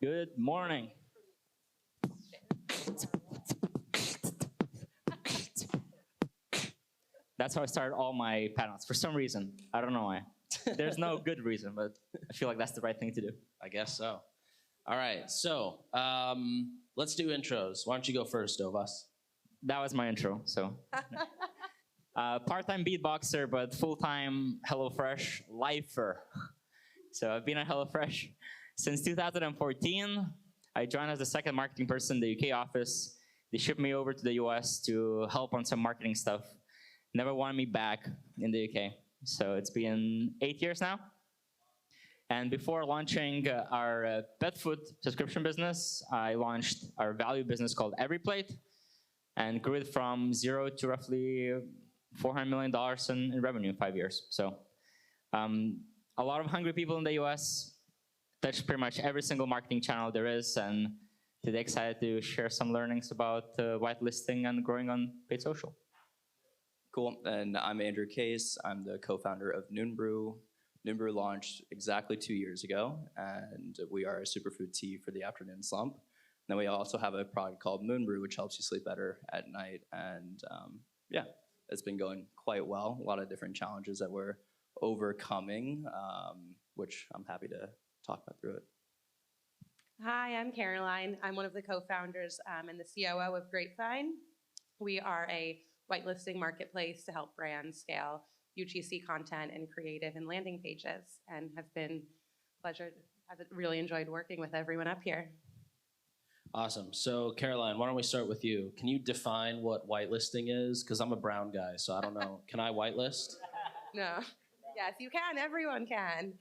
Good morning. That's how I start all my panels, for some reason. I don't know why. There's no good reason, but I feel like that's the right thing to do. I guess so. All right, so let's do intros. Why don't you go first, Dovas? That was my intro, so. Part-time beatboxer, but full-time HelloFresh lifer. So I've been at HelloFresh since 2014. I joined as the second marketing person in the UK office. They shipped me over to the US to help on some marketing stuff. Never wanted me back in the UK. So it's been 8 years now. And before launching our pet food subscription business, I launched our value business called EveryPlate and grew it from 0 to roughly $400 million in revenue in 5 years. So a lot of hungry people in the US, touch pretty much every single marketing channel there is, and today excited to share some learnings about whitelisting and growing on paid social. Cool, and I'm Andrew Case. I'm the co-founder of NoonBrew. NoonBrew launched exactly 2 years ago, and we are a superfood tea for the afternoon slump. And then we also have a product called NoonBrew, which helps you sleep better at night. And yeah, it's been going quite well. A lot of different challenges that we're overcoming, which I'm happy to talk about through it. Hi, I'm Caroline. I'm one of the co-founders and the COO of Grapevine. We are a whitelisting marketplace to help brands scale UGC content and creative and landing pages, and have been pleasure. I've really enjoyed working with everyone up here. Awesome. So Caroline, why don't we start with you? Can you define what whitelisting is? Because I'm a brown guy, so I don't know. Can I whitelist? No. Yes, you can. Everyone can.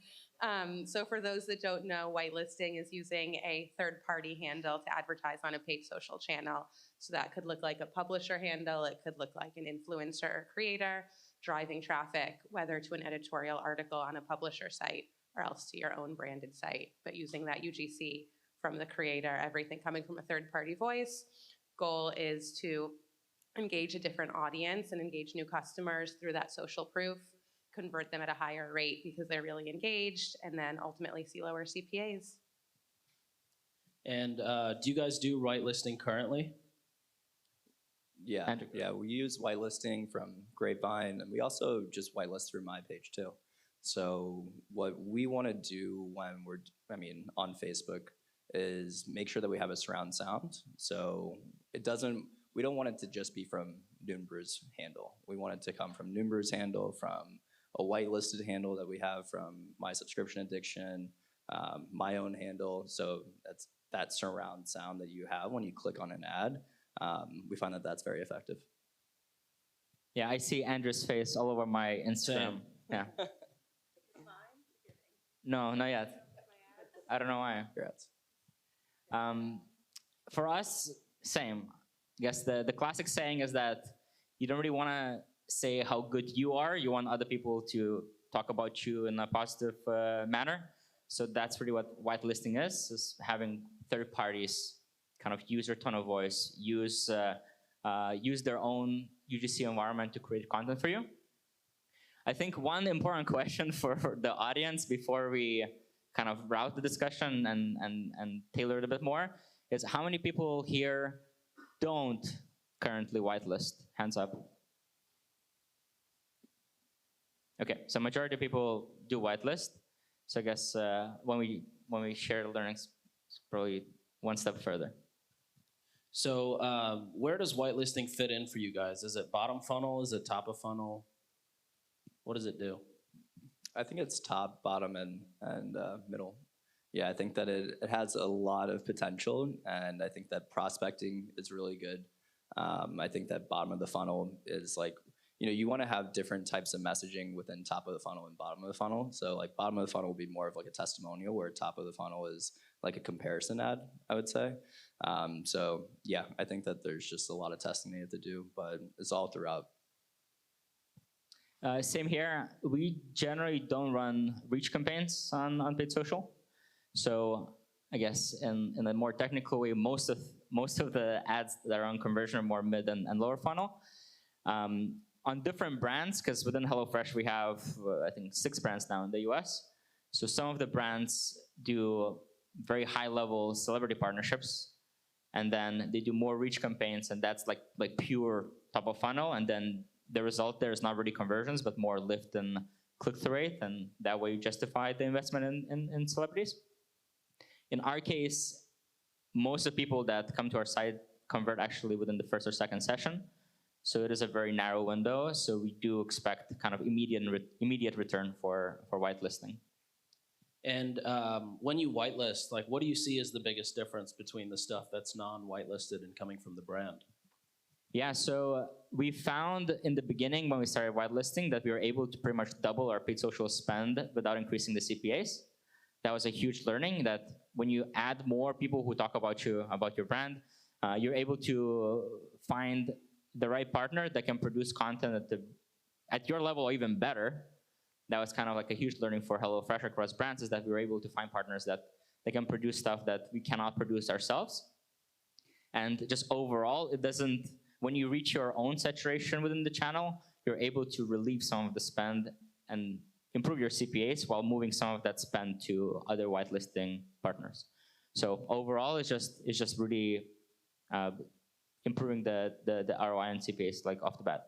So for those that don't know, whitelisting is using a third-party handle to advertise on a paid social channel. So that could look like a publisher handle. It could look like an influencer or creator driving traffic, whether to an editorial article on a publisher site or else to your own branded site, but using that UGC from the creator, everything coming from a third-party voice. Goal is to engage a different audience and engage new customers through that social proof, convert them at a higher rate because they're really engaged, and then ultimately see lower CPAs. And do you guys do whitelisting currently? Yeah, we use whitelisting from Grapevine, and we also just whitelist through my page too. So what we want to do when we're, on Facebook, is make sure that we have a surround sound. So we don't want it to just be from NoonBrew's handle. We want it to come from NoonBrew's handle, from a whitelisted handle that we have from my subscription addiction, my own handle. So that's that surround sound that you have when you click on an ad. We find that that's very effective. Yeah, I see Andrew's face all over my Instagram. Same. Yeah. No, not yet. I don't know why. Congrats. For us, same. I guess the classic saying is that you don't really want to say how good you are. You want other people to talk about you in a positive manner. So that's really what whitelisting is having third parties kind of use your tone of voice, use their own UGC environment to create content for you. I think one important question for the audience before we kind of route the discussion and tailor it a bit more is how many people here don't currently whitelist? Hands up. Okay, so majority of people do whitelist. So I guess when we share learnings, it's probably one step further. So where does whitelisting fit in for you guys? Is it bottom funnel? Is it top of funnel? What does it do? I think it's top, bottom, and middle. Yeah, I think that it has a lot of potential, and I think that prospecting is really good. I think that bottom of the funnel is like, you want to have different types of messaging within top of the funnel and bottom of the funnel. So like bottom of the funnel will be more of like a testimonial, where top of the funnel is like a comparison ad, I would say. So yeah, I think that there's just a lot of testing they have to do, but it's all throughout. Same here. We generally don't run reach campaigns on paid social. So I guess in a more technical way, most of the ads that are on conversion are more mid and lower funnel. On different brands, because within HelloFresh we have, I think, 6 brands now in the US. So some of the brands do very high-level celebrity partnerships, and then they do more reach campaigns, and that's like pure top of funnel, and then the result there is not really conversions, but more lift in click-through rate, and that way you justify the investment in celebrities. In our case, most of the people that come to our site convert actually within the first or second session, so it is a very narrow window, so we do expect kind of immediate return for whitelisting. And when you whitelist, like, what do you see as the biggest difference between the stuff that's non-whitelisted and coming from the brand? Yeah, so we found in the beginning when we started whitelisting that we were able to pretty much double our paid social spend without increasing the CPAs. That was a huge learning, that when you add more people who talk about you, about your brand, you're able to find the right partner that can produce content at your level or even better. That was kind of like a huge learning for HelloFresh across brands, is that we were able to find partners that they can produce stuff that we cannot produce ourselves. And just overall, it doesn't, when you reach your own saturation within the channel, you're able to relieve some of the spend and improve your CPAs while moving some of that spend to other whitelisting partners. So overall, it's just really improving the ROI and CPAs like off the bat.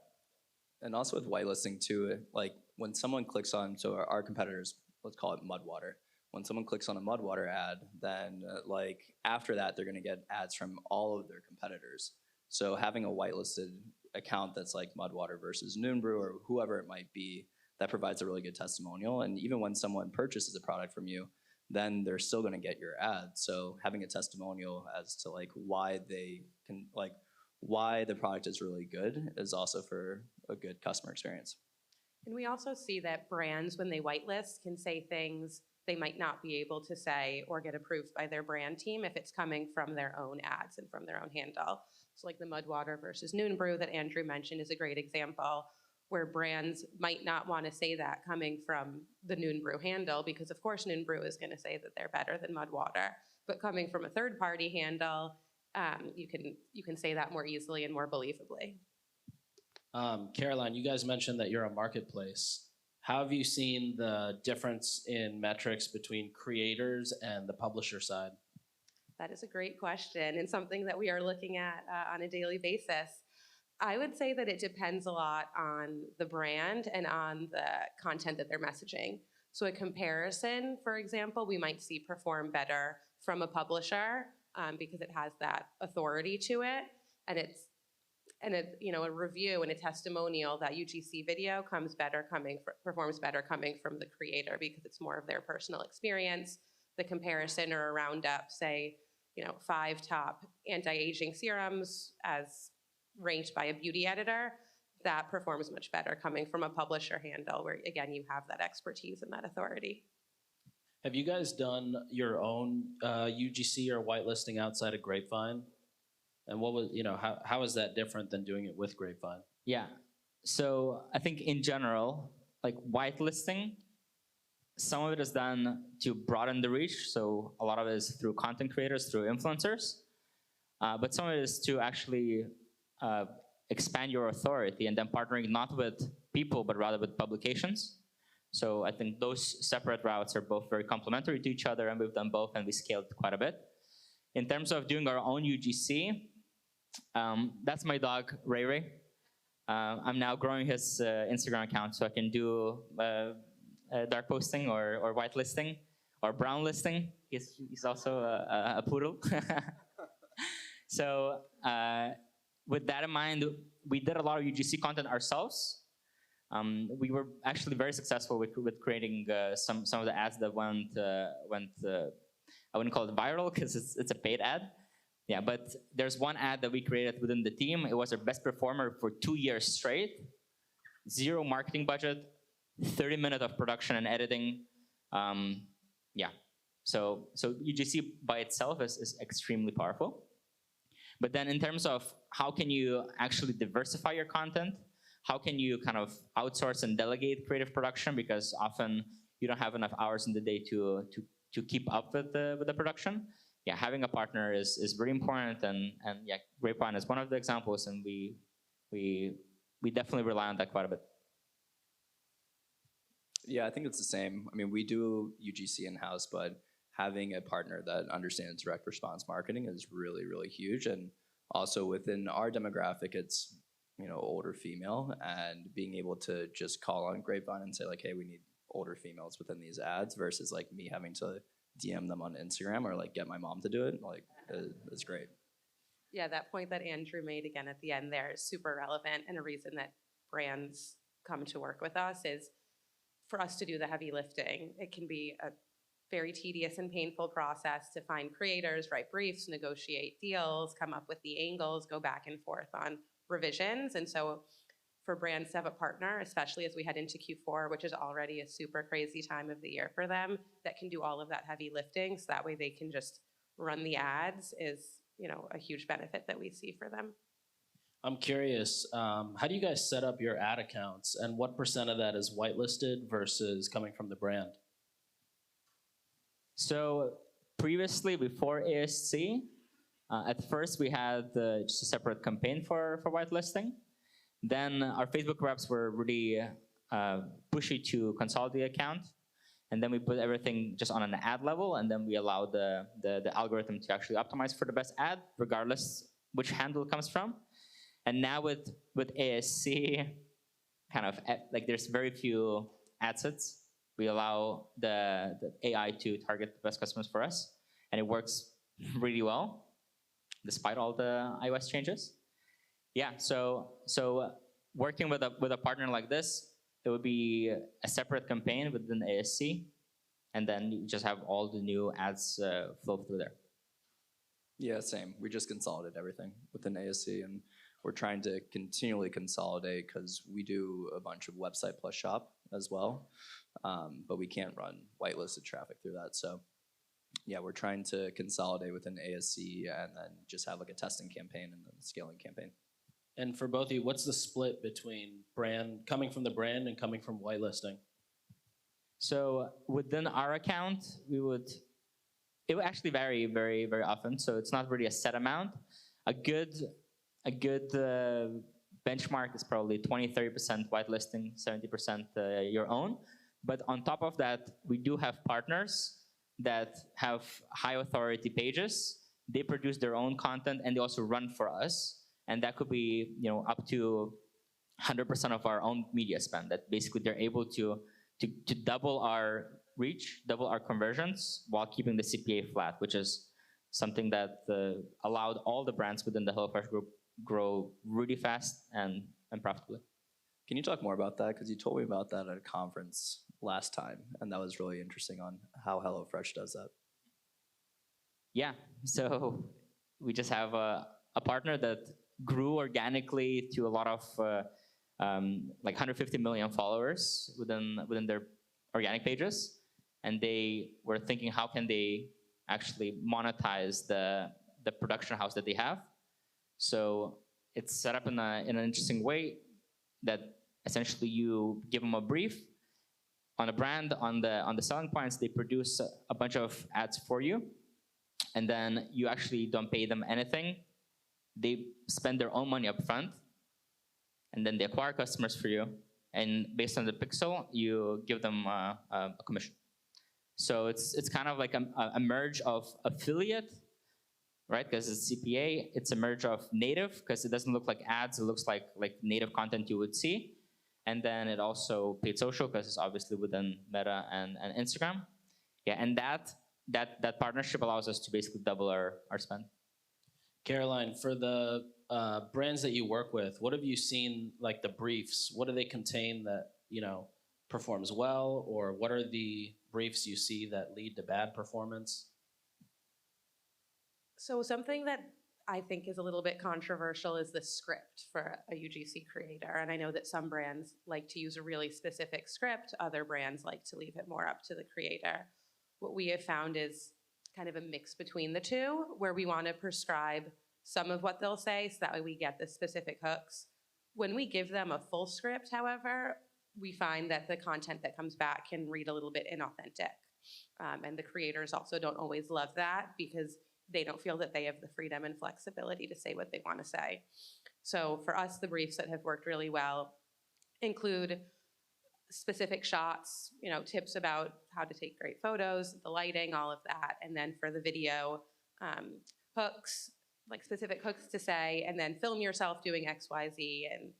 And also with whitelisting too, like when someone clicks on, so our competitors, let's call it Mudwater. When someone clicks on a Mudwater ad, then like after that, they're gonna get ads from all of their competitors. So having a whitelisted account that's like Mudwater versus NoonBrew or whoever it might be, that provides a really good testimonial. And even when someone purchases a product from you, then they're still gonna get your ad. So having a testimonial as to like why they can, like why the product is really good is also for a good customer experience. And we also see that brands, when they whitelist, can say things they might not be able to say or get approved by their brand team if it's coming from their own ads and from their own handle. So like the Mudwater versus NoonBrew that Andrew mentioned is a great example, where brands might not want to say that coming from the NoonBrew handle, because of course NoonBrew is going to say that they're better than Mudwater. But coming from a third-party handle, you can say that more easily and more believably. Caroline, you guys mentioned that you're a marketplace. How have you seen the difference in metrics between creators and the publisher side? That is a great question, and something that we are looking at on a daily basis. I would say that it depends a lot on the brand and on the content that they're messaging. So a comparison, for example, we might see perform better from a publisher because it has that authority to it, and a review and a testimonial, that UGC video performs better coming from the creator because it's more of their personal experience. The comparison or a roundup, say, 5 top anti-aging serums as ranked by a beauty editor, that performs much better coming from a publisher handle where, again, you have that expertise and that authority. Have you guys done your own UGC or whitelisting outside of Grapevine? And what was, how is that different than doing it with Grapevine? Yeah, so I think in general, like whitelisting, some of it is done to broaden the reach. So a lot of it is through content creators, through influencers. But some of it is to actually expand your authority and then partnering not with people, but rather with publications. So I think those separate routes are both very complementary to each other, and we've done both, and we scaled quite a bit. In terms of doing our own UGC, that's my dog, Ray Ray. I'm now growing his Instagram account so I can do dark posting or white listing or brown listing. He's also a poodle. So with that in mind, we did a lot of UGC content ourselves. We were actually very successful with creating some of the ads that went I wouldn't call it viral because it's a paid ad. Yeah, but there's one ad that we created within the team. It was our best performer for 2 years straight. 0 marketing budget, 30 minutes of production and editing. Yeah, so UGC by itself is extremely powerful. But then in terms of how can you actually diversify your content, how can you kind of outsource and delegate creative production, because often you don't have enough hours in the day to keep up with the production. Yeah, having a partner is very important, and yeah, Grapevine is one of the examples, and we definitely rely on that quite a bit. Yeah, I think it's the same. I mean, we do UGC in-house, but having a partner that understands direct response marketing is really, really huge. And also within our demographic, it's, older female, and being able to just call on Grapevine and say like, hey, we need older females within these ads versus like me having to DM them on Instagram or like get my mom to do it, like is great. Yeah, that point that Andrew made again at the end there is super relevant, and a reason that brands come to work with us is for us to do the heavy lifting. It can be a very tedious and painful process to find creators, write briefs, negotiate deals, come up with the angles, go back and forth on revisions. And so for brands to have a partner, especially as we head into Q4, which is already a super crazy time of the year for them, that can do all of that heavy lifting, so that way they can just run the ads, is a huge benefit that we see for them. I'm curious, how do you guys set up your ad accounts, and what % of that is whitelisted versus coming from the brand? So previously, before ASC, at first we had just a separate campaign for whitelisting. Then our Facebook reps were really pushy to consolidate the account. And then we put everything just on an ad level, and then we allow the algorithm to actually optimize for the best ad, regardless which handle it comes from. And now with ASC, kind of like there's very few ad sets. We allow the AI to target the best customers for us, and it works really well, despite all the iOS changes. Yeah, so working with a partner like this, it would be a separate campaign within ASC, and then you just have all the new ads flow through there. Yeah, same. We just consolidate everything within ASC, and we're trying to continually consolidate because we do a bunch of website plus shop as well, but we can't run whitelisted traffic through that. So yeah, we're trying to consolidate within ASC and then just have like a testing campaign and then a scaling campaign. And for both of you, what's the split between coming from the brand and coming from whitelisting? So within our account, it would actually vary very, very often. So it's not really a set amount. A good benchmark is probably 20-30% whitelisting, 70% your own. But on top of that, we do have partners that have high authority pages. They produce their own content, and they also run for us. And that could be up to 100% of our own media spend. That basically they're able to double our reach, double our conversions, while keeping the CPA flat, which is something that allowed all the brands within the HelloFresh group grow really fast and profitably. Can you talk more about that? Because you told me about that at a conference last time, and that was really interesting on how HelloFresh does that. Yeah, so we just have a partner that grew organically to a lot of like 150 million followers within their organic pages, and they were thinking, how can they actually monetize the production house that they have? So it's set up in an interesting way that essentially you give them a brief on a brand, on the selling points. They produce a bunch of ads for you, and then you actually don't pay them anything. They spend their own money up front, and then they acquire customers for you, and based on the pixel, you give them a commission. So it's kind of like a merge of affiliate, right? Because it's CPA. It's a merge of native, because it doesn't look like ads. It looks like native content you would see. And then it also paid social, because it's obviously within Meta and Instagram. Yeah, and that partnership allows us to basically double our spend. Caroline, for the brands that you work with, what have you seen, like the briefs? What do they contain that performs well, or what are the briefs you see that lead to bad performance? So something that I think is a little bit controversial is the script for a UGC creator. And I know that some brands like to use a really specific script. Other brands like to leave it more up to the creator. What we have found is kind of a mix between the two, where we want to prescribe some of what they'll say, so that way we get the specific hooks. When we give them a full script, however, we find that the content that comes back can read a little bit inauthentic. And the creators also don't always love that, because they don't feel that they have the freedom and flexibility to say what they want to say. So for us, the briefs that have worked really well include specific shots, tips about how to take great photos, the lighting, all of that. And then for the video, hooks, like specific hooks to say, and then film yourself doing X, Y, Z, and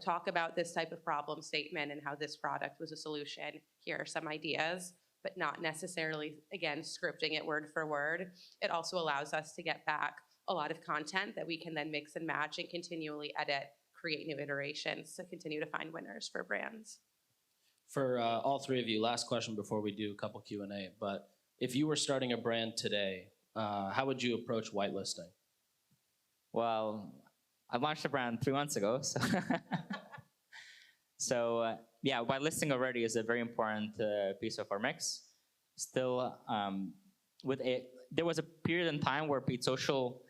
talk about this type of problem statement and how this product was a solution. Here are some ideas, but not necessarily, again, scripting it word for word. It also allows us to get back a lot of content that we can then mix and match and continually edit, create new iterations to continue to find winners for brands. For all three of you, last question before we do a couple Q&A, but if you were starting a brand today, how would you approach whitelisting? Well, I launched a brand 3 months ago, so yeah, whitelisting already is a very important piece of our mix. Still, there was a period in time where paid social,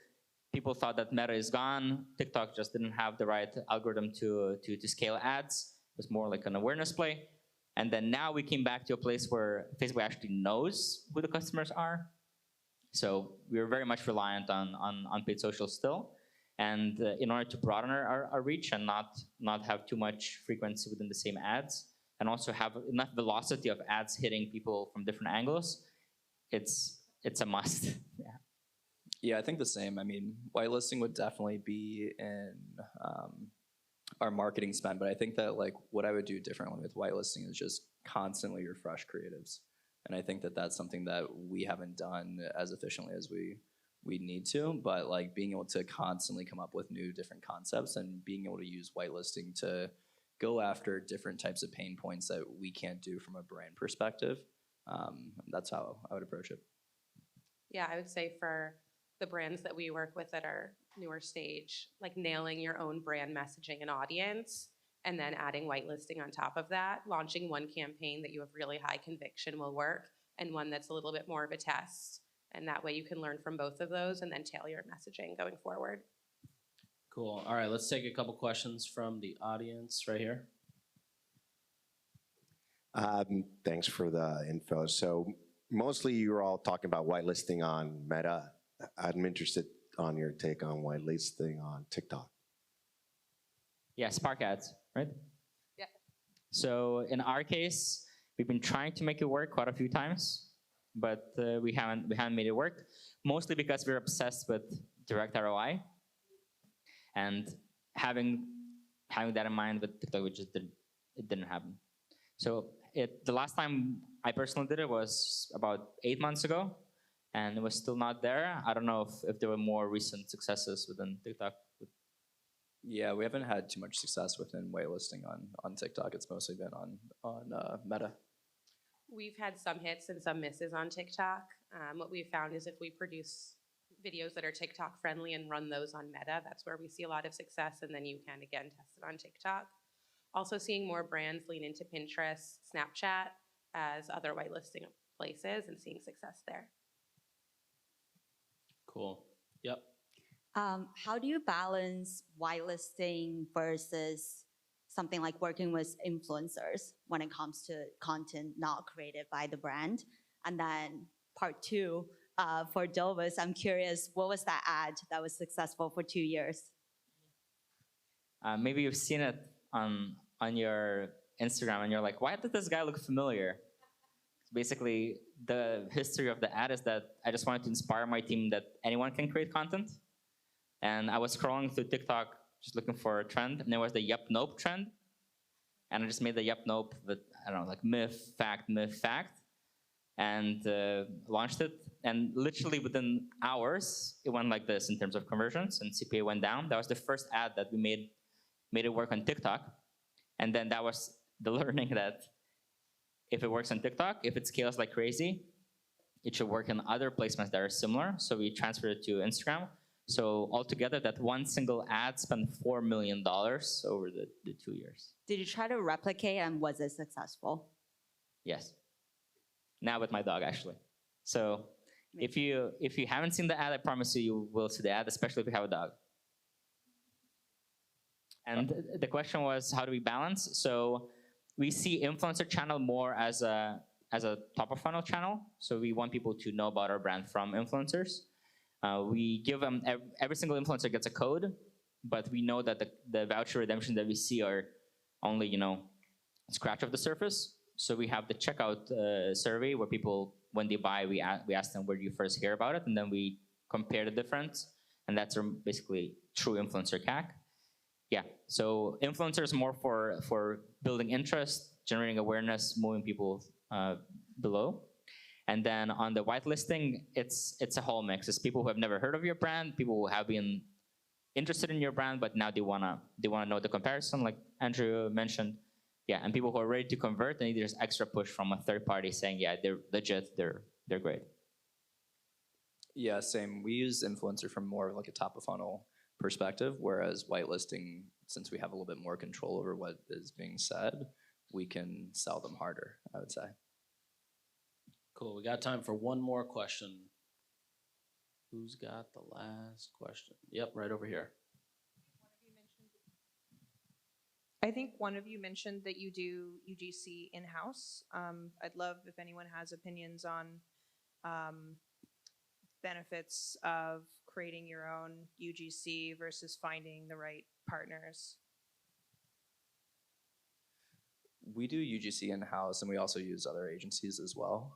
people thought that Meta is gone. TikTok just didn't have the right algorithm to scale ads. It was more like an awareness play. And then now we came back to a place where Facebook actually knows who the customers are. So we're very much reliant on paid social still. And in order to broaden our reach and not have too much frequency within the same ads, and also have enough velocity of ads hitting people from different angles, it's a must. Yeah. Yeah, I think the same. I mean, whitelisting would definitely be in our marketing spend, but I think that what I would do differently with whitelisting is just constantly refresh creatives. And I think that that's something that we haven't done as efficiently as we need to, but being able to constantly come up with new different concepts and being able to use whitelisting to go after different types of pain points that we can't do from a brand perspective. That's how I would approach it. Yeah, I would say for the brands that we work with that are newer stage, nailing your own brand messaging and audience, and then adding whitelisting on top of that, launching one campaign that you have really high conviction will work, and one that's a little bit more of a test. And that way you can learn from both of those and then tailor your messaging going forward. Cool. All right, let's take a couple questions from the audience right here. Thanks for the info. So mostly you're all talking about whitelisting on Meta. I'm interested on your take on whitelisting on TikTok. Yeah, Spark ads, right? Yeah. So in our case, we've been trying to make it work quite a few times, but we haven't made it work. Mostly because we're obsessed with direct ROI, and having that in mind with TikTok, it didn't happen. So the last time I personally did it was about 8 months ago, and it was still not there. I don't know if there were more recent successes within TikTok. Yeah, we haven't had too much success within whitelisting on TikTok. It's mostly been on Meta. We've had some hits and some misses on TikTok. What we've found is if we produce videos that are TikTok friendly and run those on Meta, that's where we see a lot of success, and then you can again test it on TikTok. Also seeing more brands lean into Pinterest, Snapchat as other whitelisting places and seeing success there. Cool. Yep. How do you balance whitelisting versus something like working with influencers when it comes to content not created by the brand? And then part two, for Dovas, I'm curious, what was that ad that was successful for 2 years? Maybe you've seen it on your Instagram and you're like, why did this guy look familiar? Basically, the history of the ad is that I just wanted to inspire my team that anyone can create content. And I was scrolling through TikTok just looking for a trend, and there was the Yup Nope trend. And I just made the Yup Nope with, I don't know, myth, fact, and launched it. And literally within hours, it went like this in terms of conversions, and CPA went down. That was the first ad that we made it work on TikTok. And then that was the learning that if it works on TikTok, if it scales like crazy, it should work in other placements that are similar. So we transferred it to Instagram. So altogether, that one single ad spent $4 million over the 2 years. Did you try to replicate, and was it successful? Yes. Now with my dog, actually. So if you haven't seen the ad, I promise you will see the ad, especially if you have a dog. And the question was, how do we balance? So we see influencer channel more as a top of funnel channel. So we want people to know about our brand from influencers. We give them, every single influencer gets a code, but we know that the voucher redemption that we see are only, scratch of the surface. So we have the checkout survey where people, when they buy, we ask them, where do you first hear about it? And then we compare the difference. And that's basically true influencer CAC. Yeah, so influencers more for building interest, generating awareness, moving people below. And then on the whitelisting, it's a whole mix. It's people who have never heard of your brand, people who have been interested in your brand, but now they wanna know the comparison, like Andrew mentioned. Yeah, and people who are ready to convert, and there's extra push from a third party saying, yeah, they're legit, they're great. Yeah, same. We use influencer from more of like a top of funnel perspective, whereas whitelisting, since we have a little bit more control over what is being said, we can sell them harder, I would say. Cool, we got time for one more question. Who's got the last question? Yep, right over here. I think one of you mentioned that you do UGC in-house. I'd love if anyone has opinions on benefits of creating your own UGC versus finding the right partners. We do UGC in-house, and we also use other agencies as well.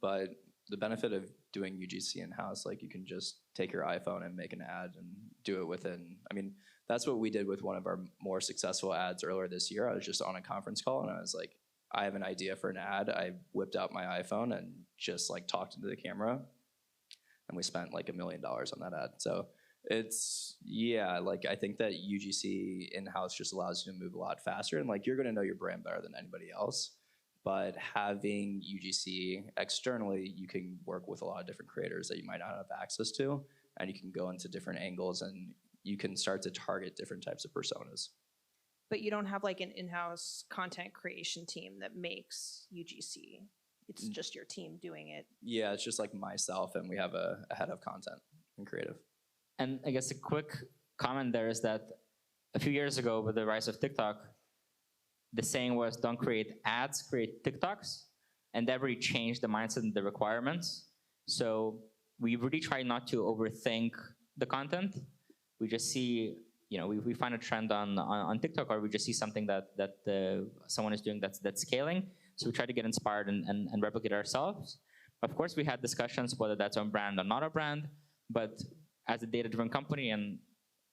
But the benefit of doing UGC in-house, like you can just take your iPhone and make an ad and do it within, I mean, that's what we did with one of our more successful ads earlier this year. I was just on a conference call and I was like, I have an idea for an ad. I whipped out my iPhone and just like talked into the camera, and we spent like $1 million on that ad. So it's, yeah, like I think that UGC in-house just allows you to move a lot faster, and like you're gonna know your brand better than anybody else. But having UGC externally, you can work with a lot of different creators that you might not have access to, and you can go into different angles and you can start to target different types of personas. But you don't have like an in-house content creation team that makes UGC. It's just your team doing it. Yeah, it's just like myself, and we have a head of content and creative. And I guess a quick comment there is that a few years ago, with the rise of TikTok, the saying was, don't create ads, create TikToks. And that really changed the mindset and the requirements. So we really try not to overthink the content. We just see, you know, we find a trend on TikTok, or we just see something that someone is doing that's scaling. So we try to get inspired and replicate ourselves. Of course, we had discussions whether that's on brand or not a brand, but as a data-driven company, and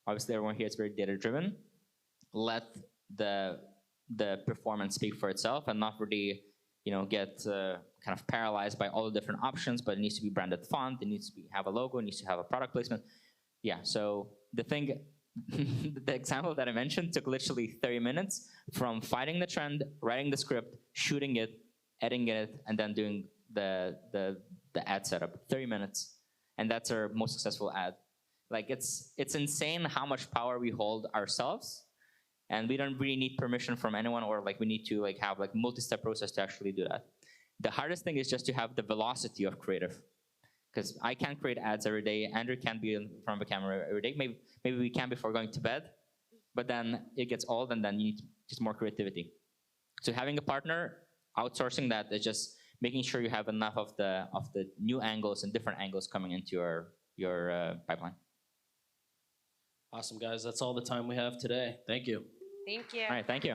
obviously everyone here is very data-driven, let the performance speak for itself and not really, you know, get kind of paralyzed by all the different options. But it needs to be branded font, it needs to have a logo, it needs to have a product placement. Yeah, so the thing, the example that I mentioned took literally 30 minutes from finding the trend, writing the script, shooting it, editing it, and then doing the ad setup. 30 minutes, and that's our most successful ad. Like it's insane how much power we hold ourselves, and we don't really need permission from anyone, or like we need to like have like multi-step process to actually do that. The hardest thing is just to have the velocity of creative. Because I can't create ads every day. Andrew can't be in front of a camera every day. Maybe we can before going to bed, but then it gets old, and then you need just more creativity. So having a partner, outsourcing that is just making sure you have enough of the new angles and different angles coming into your pipeline. Awesome, guys. That's all the time we have today. Thank you. Thank you. All right, thank you.